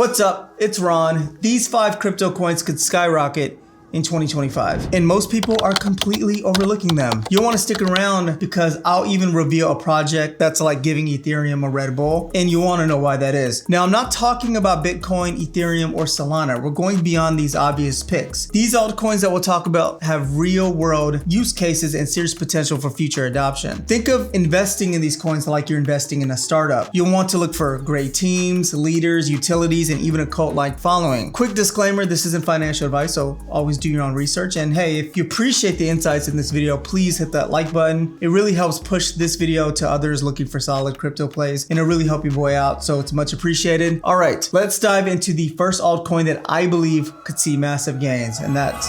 What's up? It's Ron. These 5 crypto coins could skyrocket in 2025, and most people are completely overlooking them. You'll want to stick around because I'll even reveal a project that's like giving Ethereum a Red Bull, and you want to know why that is. Now, I'm not talking about Bitcoin, Ethereum, or Solana. We're going beyond these obvious picks. These altcoins that we'll talk about have real world use cases and serious potential for future adoption. Think of investing in these coins like you're investing in a startup. You'll want to look for great teams, leaders, utilities, and even a cult-like following. Quick disclaimer, this isn't financial advice, so always do your own research. And hey, if you appreciate the insights in this video, please hit that like button. It really helps push this video to others looking for solid crypto plays, and it'll really help your boy out, so it's much appreciated. All right, let's dive into the first altcoin that I believe could see massive gains, and that's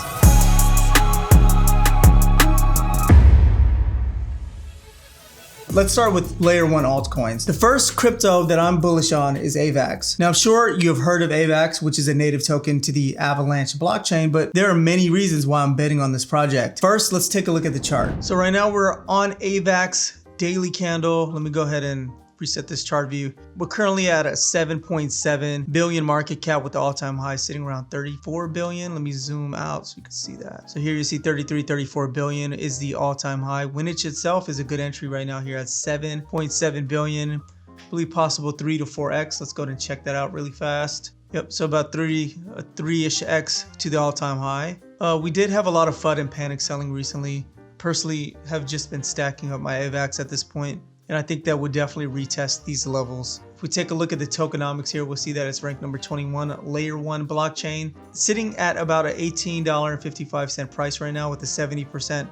let's start with layer 1 altcoins. The first crypto that I'm bullish on is AVAX. Now, I'm sure you've heard of AVAX, which is a native token to the Avalanche blockchain, but there are many reasons why I'm betting on this project. First, let's take a look at the chart. So right now we're on AVAX daily candle. Let me go ahead and reset this chart view. We're currently at a 7.7 billion market cap with the all-time high sitting around 34 billion. Let me zoom out so you can see that. So here you see 34 billion is the all-time high. Winage itself is a good entry right now here at 7.7 billion. I believe possible 3 to 4x. Let's go ahead and check that out really fast. Yep, so about 3-ish x to the all-time high. We did have a lot of FUD and panic selling recently. Personally, have just been stacking up my AVAX at this point, and I think that would definitely retest these levels. If we take a look at the tokenomics here, we'll see that it's ranked number 21, layer 1 blockchain, sitting at about an $18.55 price right now with a 70%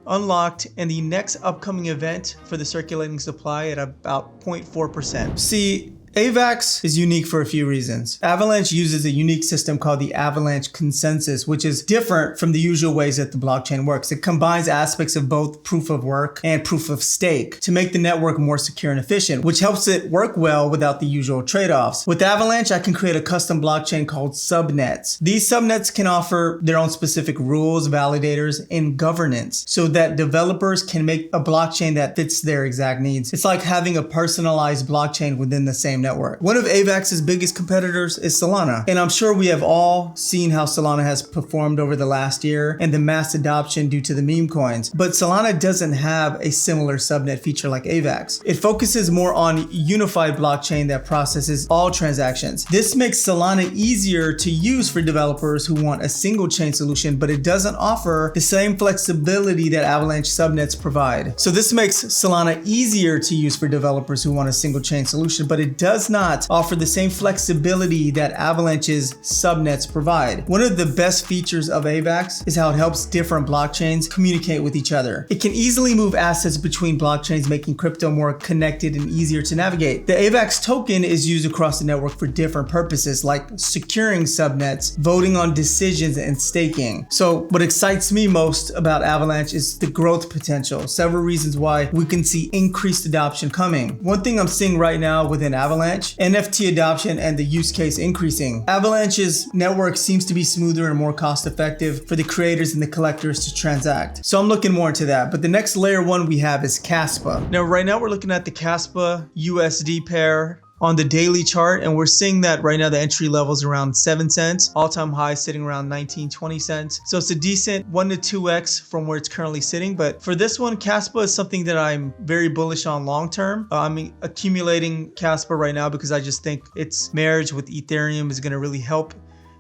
unlocked, and the next upcoming event for the circulating supply at about 0.4%. See, AVAX is unique for a few reasons. Avalanche uses a unique system called the Avalanche consensus, which is different from the usual ways that the blockchain works. It combines aspects of both proof of work and proof of stake to make the network more secure and efficient, which helps it work well without the usual trade-offs. With Avalanche, I can create a custom blockchain called subnets. These subnets can offer their own specific rules, validators, and governance so that developers can make a blockchain that fits their exact needs. It's like having a personalized blockchain within the same network. One of AVAX's biggest competitors is Solana, and I'm sure we have all seen how Solana has performed over the last year and the mass adoption due to the meme coins. But Solana doesn't have a similar subnet feature like AVAX. It focuses more on unified blockchain that processes all transactions. This makes Solana easier to use for developers who want a single chain solution, but it doesn't offer the same flexibility that Avalanche subnets provide. So this makes Solana easier to use for developers who want a single chain solution, but it does not offer the same flexibility that Avalanche's subnets provide. One of the best features of AVAX is how it helps different blockchains communicate with each other. It can easily move assets between blockchains, making crypto more connected and easier to navigate. The AVAX token is used across the network for different purposes, like securing subnets, voting on decisions, and staking. So what excites me most about Avalanche is the growth potential. Several reasons why we can see increased adoption coming. One thing I'm seeing right now within Avalanche, NFT adoption and the use case increasing. Avalanche's network seems to be smoother and more cost effective for the creators and the collectors to transact. So I'm looking more into that. But the next layer 1 we have is Kaspa. Now, right now we're looking at the Kaspa USD pair on the daily chart, and we're seeing that right now the entry level is around 7 cents, all-time high sitting around 19-20 cents. So it's a decent 1 to 2x from where it's currently sitting. But for this one, Kaspa is something that I'm very bullish on long term. I'm accumulating Kaspa right now because I just think its marriage with Ethereum is going to really help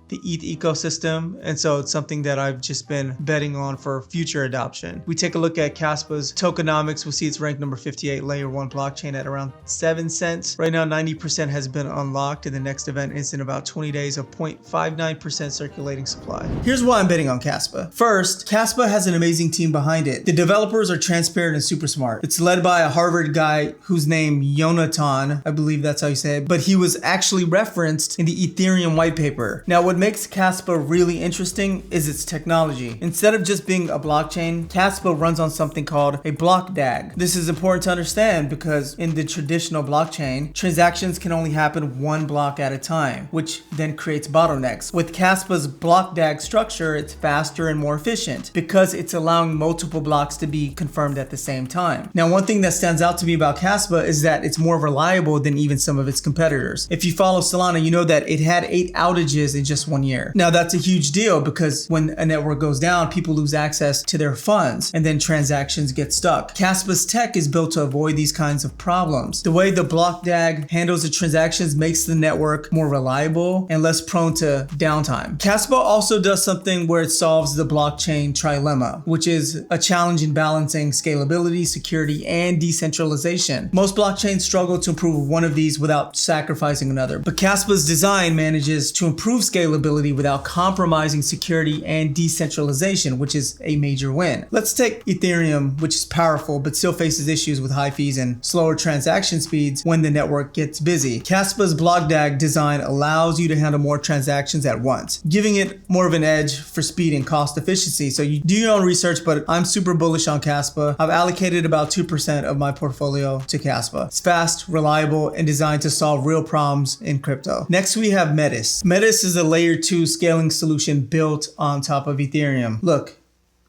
the ETH ecosystem, and so it's something that I've just been betting on for future adoption. We take a look at Kaspa's tokenomics. We'll see it's ranked number 58, layer 1 blockchain at around 7 cents. Right now, 90% has been unlocked, and the next event is in about 20 days of 0.59% circulating supply. Here's why I'm betting on Kaspa. First, Kaspa has an amazing team behind it. The developers are transparent and super smart. It's led by a Harvard guy whose name Jonathan, I believe that's how you say it, but he was actually referenced in the Ethereum white paper. Now, what What makes Caspa really interesting is its technology. Instead of just being a blockchain, Caspa runs on something called a block DAG. This is important to understand because in the traditional blockchain, transactions can only happen one block at a time, which then creates bottlenecks. With Caspa's block DAG structure, it's faster and more efficient because it's allowing multiple blocks to be confirmed at the same time. Now, one thing that stands out to me about Caspa is that it's more reliable than even some of its competitors. If you follow Solana, you know that it had 8 outages in just 1 year. Now, that's a huge deal because when a network goes down, people lose access to their funds and then transactions get stuck. Caspa's tech is built to avoid these kinds of problems. The way the block DAG handles the transactions makes the network more reliable and less prone to downtime. Caspa also does something where it solves the blockchain trilemma, which is a challenge in balancing scalability, security, and decentralization. Most blockchains struggle to improve one of these without sacrificing another, but Caspa's design manages to improve scalability without compromising security and decentralization, which is a major win. Let's take Ethereum, which is powerful but still faces issues with high fees and slower transaction speeds when the network gets busy. Caspa's block DAG design allows you to handle more transactions at once, giving it more of an edge for speed and cost efficiency. So you do your own research, but I'm super bullish on Caspa. I've allocated about 2% of my portfolio to Caspa. It's fast, reliable, and designed to solve real problems in crypto. Next, we have Metis. Metis is a layer 2 scaling solution built on top of Ethereum. Look,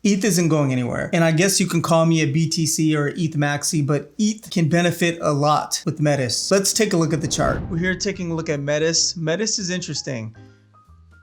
ETH isn't going anywhere. And I guess you can call me a BTC or ETH maxi, but ETH can benefit a lot with Metis. Let's take a look at the chart. We're here taking a look at Metis. Metis is interesting.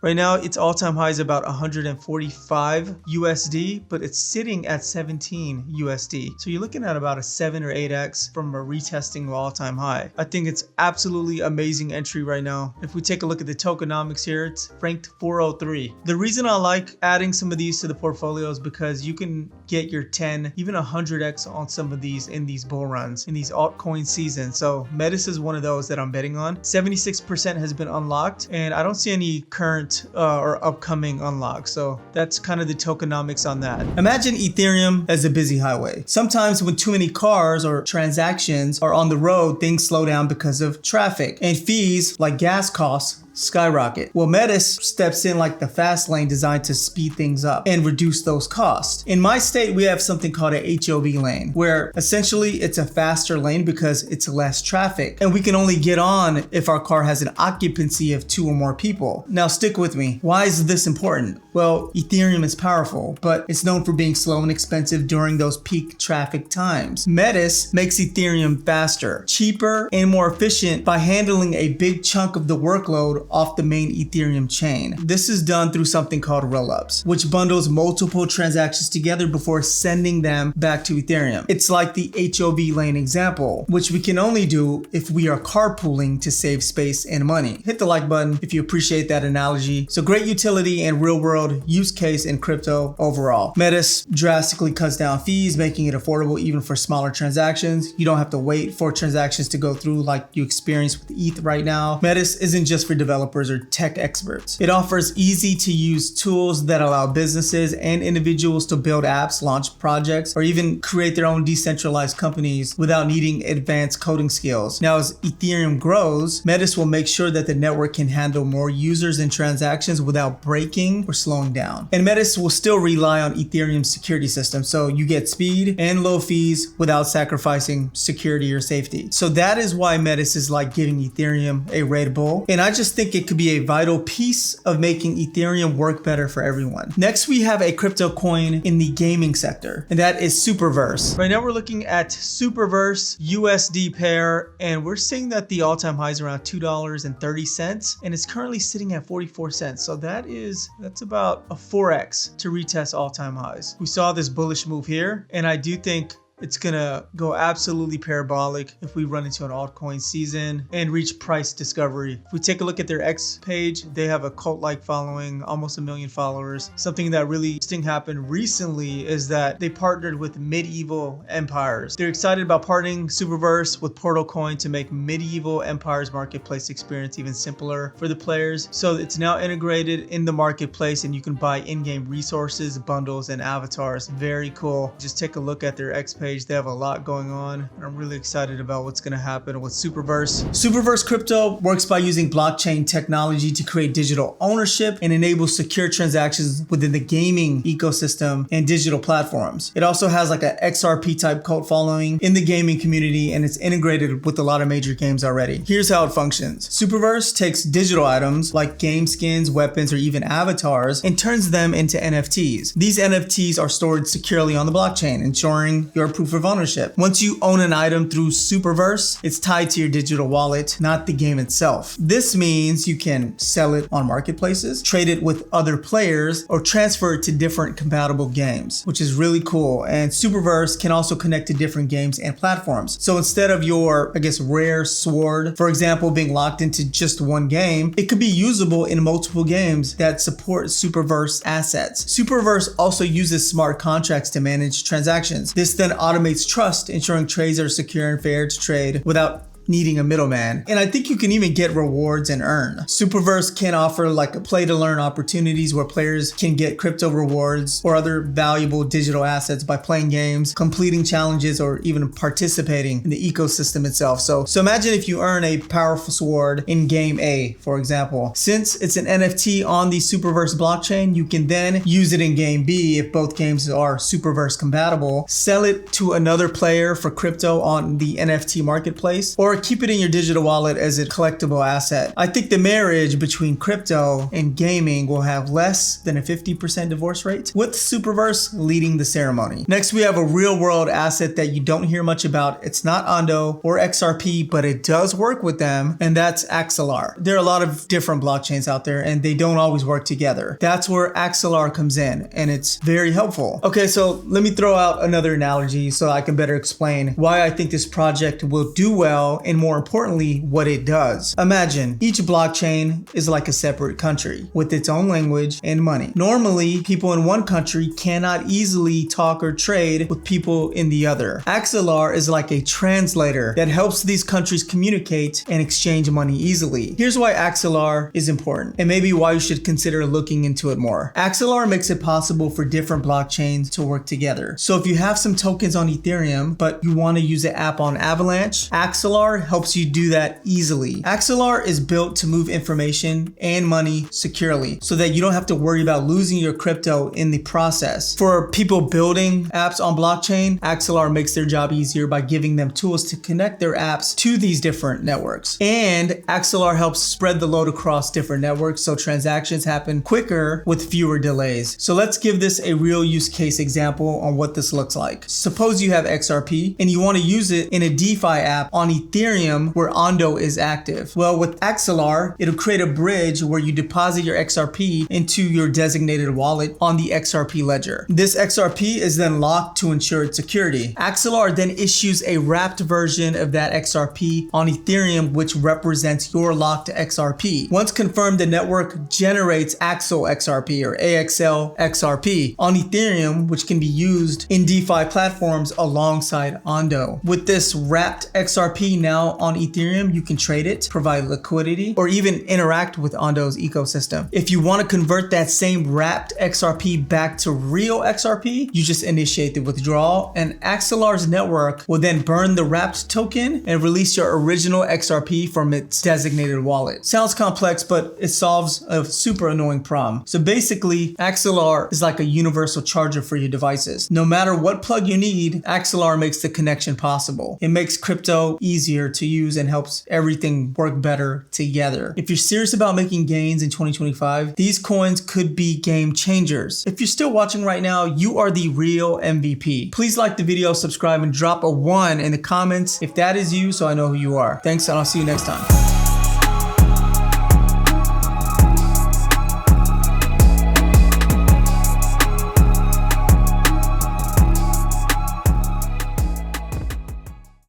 Right now, its all-time high is about 145 USD, but it's sitting at 17 USD. So you're looking at about a 7 or 8x from a retesting all-time high. I think it's absolutely amazing entry right now. If we take a look at the tokenomics here, it's ranked 403. The reason I like adding some of these to the portfolio is because you can get your 10, even 100x on some of these in these bull runs, in these altcoin seasons. So Metis is one of those that I'm betting on. 76% has been unlocked, and I don't see any current or upcoming unlocks. So that's kind of the tokenomics on that. Imagine Ethereum as a busy highway. Sometimes when too many cars or transactions are on the road, things slow down because of traffic, and fees like gas costs skyrocket. Well, Metis steps in like the fast lane designed to speed things up and reduce those costs. In my state, we have something called a HOV lane, where essentially it's a faster lane because it's less traffic, and we can only get on if our car has an occupancy of 2 or more people. Now stick with me. Why is this important? Well, Ethereum is powerful, but it's known for being slow and expensive during those peak traffic times. Metis makes Ethereum faster, cheaper, and more efficient by handling a big chunk of the workload off the main Ethereum chain. This is done through something called rollups, which bundles multiple transactions together before sending them back to Ethereum. It's like the HOV lane example, which we can only do if we are carpooling to save space and money. Hit the like button if you appreciate that analogy. So great utility and real world use case in crypto overall. Metis drastically cuts down fees, making it affordable even for smaller transactions. You don't have to wait for transactions to go through like you experience with ETH right now. Metis isn't just for developers or tech experts. It offers easy to use tools that allow businesses and individuals to build apps, launch projects, or even create their own decentralized companies without needing advanced coding skills. Now, as Ethereum grows, Metis will make sure that the network can handle more users and transactions without breaking or slowing down. And Metis will still rely on Ethereum's security system, so you get speed and low fees without sacrificing security or safety. So that is why Metis is like giving Ethereum a Red Bull. And I just think it could be a vital piece of making Ethereum work better for everyone. Next, we have a crypto coin in the gaming sector, and that is Superverse. Right now, we're looking at Superverse USD pair, and we're seeing that the all-time high is around $2.30, and it's currently sitting at 44 cents. So that's about a 4x to retest all-time highs. We saw this bullish move here, and I do think it's gonna go absolutely parabolic if we run into an altcoin season and reach price discovery. If we take a look at their X page, they have a cult-like following, almost 1 million followers. Something that really interesting happened recently is that they partnered with medieval empires. They're excited about partnering Superverse with Portal Coin to make medieval empires marketplace experience even simpler for the players. So it's now integrated in the marketplace, and you can buy in-game resources, bundles, and avatars. Very cool. Just take a look at their X page page. They have a lot going on. I'm really excited about what's going to happen with Superverse. Superverse Crypto works by using blockchain technology to create digital ownership and enable secure transactions within the gaming ecosystem and digital platforms. It also has like a XRP type cult following in the gaming community, and it's integrated with a lot of major games already. Here's how it functions. Superverse takes digital items like game skins, weapons, or even avatars and turns them into NFTs. These NFTs are stored securely on the blockchain, ensuring your proof of ownership. Once you own an item through Superverse, it's tied to your digital wallet, not the game itself. This means you can sell it on marketplaces, trade it with other players, or transfer it to different compatible games, which is really cool. And Superverse can also connect to different games and platforms. So instead of your, rare sword, for example, being locked into just one game, it could be usable in multiple games that support Superverse assets. Superverse also uses smart contracts to manage transactions. This then automates trust, ensuring trades are secure and fair to trade without needing a middleman. And I think you can even get rewards and earn. Superverse can offer like a play to learn opportunities where players can get crypto rewards or other valuable digital assets by playing games, completing challenges, or even participating in the ecosystem itself. So imagine if you earn a powerful sword in game A, for example. Since it's an NFT on the Superverse blockchain, you can then use it in game B if both games are Superverse compatible, sell it to another player for crypto on the NFT marketplace, or keep it in your digital wallet as a collectible asset. I think the marriage between crypto and gaming will have less than a 50% divorce rate, with Superverse leading the ceremony. Next, we have a real world asset that you don't hear much about. It's not Ondo or XRP, but it does work with them, and that's Axelar. There are a lot of different blockchains out there, and they don't always work together. That's where Axelar comes in, and it's very helpful. Okay, so let me throw out another analogy so I can better explain why I think this project will do well, and more importantly, what it does. Imagine each blockchain is like a separate country with its own language and money. Normally, people in one country cannot easily talk or trade with people in the other. Axelar is like a translator that helps these countries communicate and exchange money easily. Here's why Axelar is important, and maybe why you should consider looking into it more. Axelar makes it possible for different blockchains to work together. So if you have some tokens on Ethereum, but you want to use an app on Avalanche, Axelar helps you do that easily. Axelar is built to move information and money securely so that you don't have to worry about losing your crypto in the process. For people building apps on blockchain, Axelar makes their job easier by giving them tools to connect their apps to these different networks. And Axelar helps spread the load across different networks so transactions happen quicker with fewer delays. So let's give this a real use case example on what this looks like. Suppose you have XRP and you want to use it in a DeFi app on Ethereum where Ondo is active. Well, with Axelar, it'll create a bridge where you deposit your XRP into your designated wallet on the XRP ledger. This XRP is then locked to ensure its security. Axelar then issues a wrapped version of that XRP on Ethereum, which represents your locked XRP. Once confirmed, the network generates Axel XRP or AXL XRP on Ethereum, which can be used in DeFi platforms alongside Ondo. With this wrapped XRP now on Ethereum, you can trade it, provide liquidity, or even interact with Ondo's ecosystem. If you want to convert that same wrapped XRP back to real XRP, you just initiate the withdrawal, and Axelar's network will then burn the wrapped token and release your original XRP from its designated wallet. Sounds complex, but it solves a super annoying problem. So basically, Axelar is like a universal charger for your devices. No matter what plug you need, Axelar makes the connection possible. It makes crypto easier to use and helps everything work better together. If you're serious about making gains in 2025, these coins could be game changers. If you're still watching right now, you are the real MVP. Please like the video, subscribe, and drop a 1 in the comments if that is you so I know who you are. Thanks, and I'll see you next time.